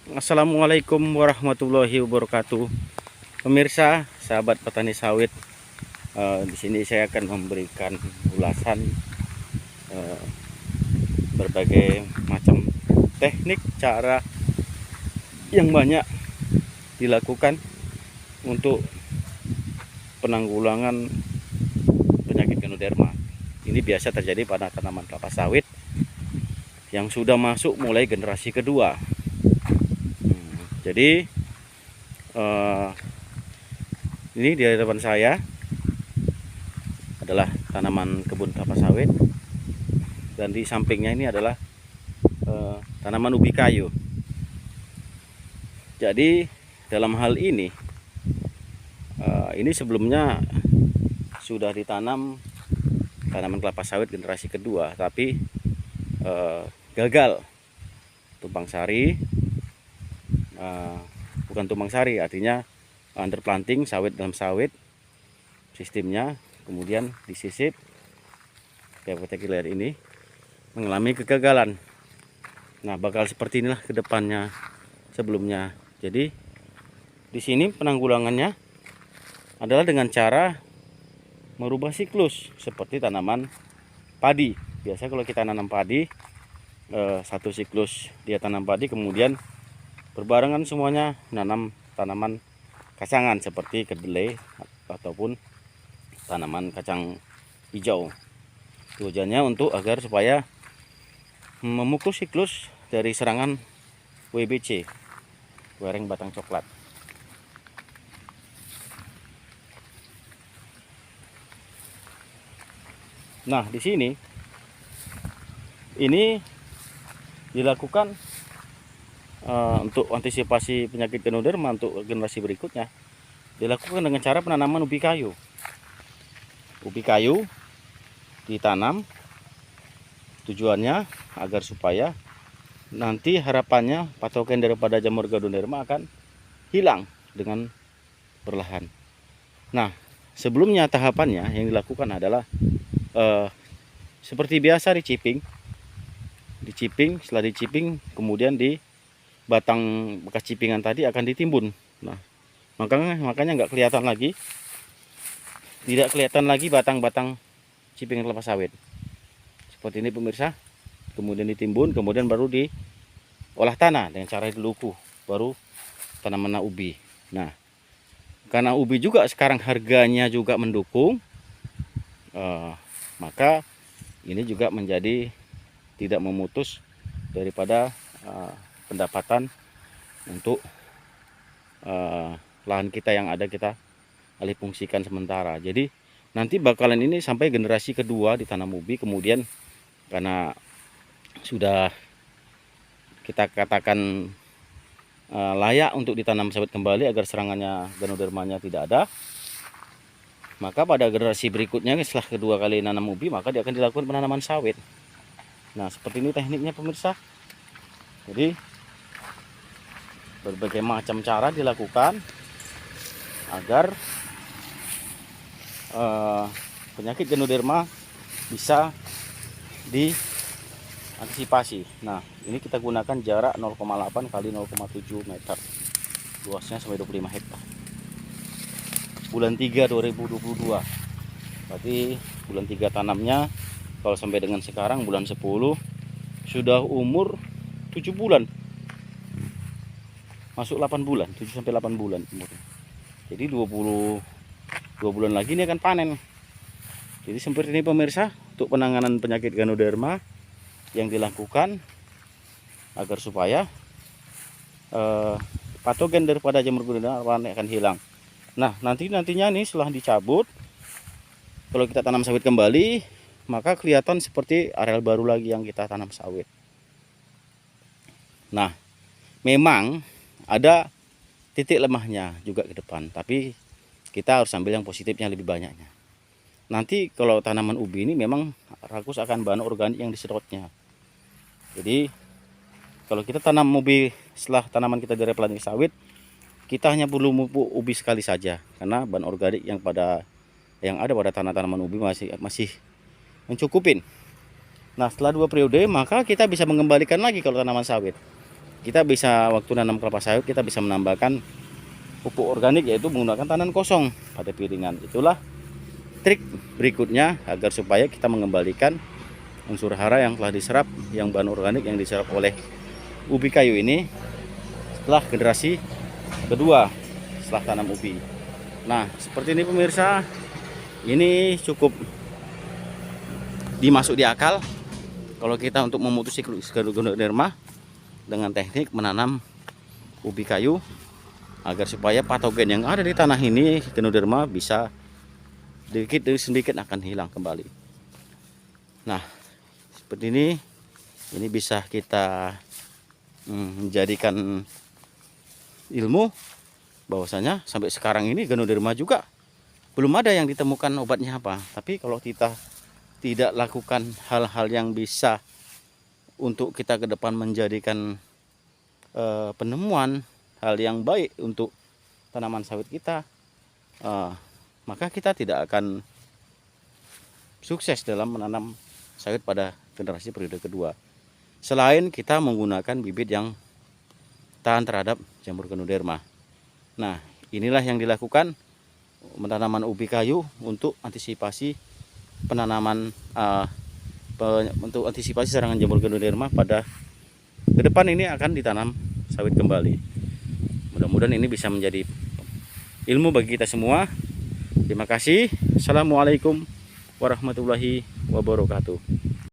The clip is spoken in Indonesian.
Assalamualaikum warahmatullahi wabarakatuh. Pemirsa, sahabat petani sawit, di sini saya akan memberikan ulasan eh, berbagai macam teknik cara yang banyak dilakukan untuk penanggulangan penyakit Ganoderma. Ini biasa terjadi pada tanaman kelapa sawit yang sudah masuk mulai generasi kedua. Jadi ini di hadapan saya adalah tanaman kebun kelapa sawit, dan di sampingnya ini adalah tanaman ubi kayu. Jadi dalam hal ini sebelumnya sudah ditanam tanaman kelapa sawit generasi kedua, tapi gagal tumpang sari. Bukan tumpang sari, artinya underplanting, sawit dalam sawit sistemnya, kemudian disisip. Particular ini mengalami kegagalan. Nah, bakal seperti inilah ke depannya sebelumnya. Jadi di sini penanggulangannya adalah dengan cara merubah siklus seperti tanaman padi. Biasa kalau kita nanam padi, satu siklus dia tanam padi, kemudian berbarengan semuanya nanam tanaman kacangan seperti kedelai ataupun tanaman kacang hijau. Tujuannya untuk agar supaya memukul siklus dari serangan WBC, wereng batang coklat. Nah, di sini ini dilakukan untuk antisipasi penyakit Ganoderma untuk generasi berikutnya, dilakukan dengan cara penanaman ubi kayu. Ubi kayu ditanam, tujuannya agar supaya nanti harapannya patogen daripada jamur Ganoderma akan hilang dengan perlahan. Nah, sebelumnya tahapannya yang dilakukan adalah seperti biasa diciping. Setelah diciping, kemudian di batang bekas cipingan tadi akan ditimbun. Nah, makanya nggak kelihatan lagi, tidak kelihatan lagi batang-batang cipingan kelapa sawit seperti ini, pemirsa. Kemudian ditimbun, kemudian baru diolah tanah dengan cara diluku, baru tanaman ubi. Nah, karena ubi juga sekarang harganya juga mendukung, maka ini juga menjadi tidak memutus daripada pendapatan untuk lahan kita yang ada, kita alih fungsikan sementara. Jadi nanti bakalan ini sampai generasi kedua ditanam ubi, kemudian karena sudah kita katakan layak untuk ditanam sawit kembali agar serangannya Ganodermanya tidak ada, maka pada generasi berikutnya setelah kedua kali nanam ubi, maka dia akan dilakukan penanaman sawit. Nah, seperti ini tekniknya, pemirsa. Jadi berbagai macam cara dilakukan agar penyakit Ganoderma bisa diantisipasi. Nah, ini kita gunakan jarak 0,8 kali 0,7 meter, luasnya sampai 25 hektar. Bulan 3 2022, berarti bulan 3 tanamnya. Kalau sampai dengan sekarang bulan 10, sudah umur 7 bulan, masuk 8 bulan, 7 sampai 8 bulan umurnya. Jadi 22 bulan lagi ini akan panen. Jadi seperti ini, pemirsa, untuk penanganan penyakit Ganoderma yang dilakukan agar supaya patogen daripada jamur Ganoderma akan hilang. Nah, nantinya nih setelah dicabut, kalau kita tanam sawit kembali, maka kelihatan seperti areal baru lagi yang kita tanam sawit. Nah, memang ada titik lemahnya juga ke depan, tapi kita harus ambil yang positifnya lebih banyaknya. Nanti kalau tanaman ubi ini memang rakus akan bahan organik yang disedotnya. Jadi kalau kita tanam ubi, setelah tanaman kita direplanting sawit, kita hanya perlu pupuk ubi sekali saja, karena bahan organik yang ada pada tanaman ubi masih mencukupin. Nah, setelah 2 periode, maka kita bisa mengembalikan lagi kalau tanaman sawit. kita bisa waktu nanam kelapa sawit kita bisa menambahkan pupuk organik, yaitu menggunakan tanah kosong pada piringan. Itulah trik berikutnya agar supaya kita mengembalikan unsur hara yang telah diserap, yang bahan organik yang diserap oleh ubi kayu ini setelah generasi kedua setelah tanam ubi. Nah, seperti ini pemirsa, ini cukup dimasuk di akal kalau kita untuk memutus siklus Ganoderma dengan teknik menanam ubi kayu, agar supaya patogen yang ada di tanah ini Ganoderma bisa sedikit demi sedikit akan hilang kembali. Nah, seperti ini bisa kita menjadikan ilmu bahwasanya sampai sekarang ini Ganoderma juga belum ada yang ditemukan obatnya apa. Tapi kalau kita tidak lakukan hal-hal yang bisa untuk kita ke depan menjadikan penemuan hal yang baik untuk tanaman sawit kita, maka kita tidak akan sukses dalam menanam sawit pada generasi periode kedua. Selain kita menggunakan bibit yang tahan terhadap jamur Ganoderma. Nah, inilah yang dilakukan penanaman ubi kayu untuk antisipasi penanaman untuk antisipasi serangan jamur Ganoderma pada ke depan ini akan ditanam sawit kembali. Mudah-mudahan ini bisa menjadi ilmu bagi kita semua. Terima kasih. Assalamualaikum warahmatullahi wabarakatuh.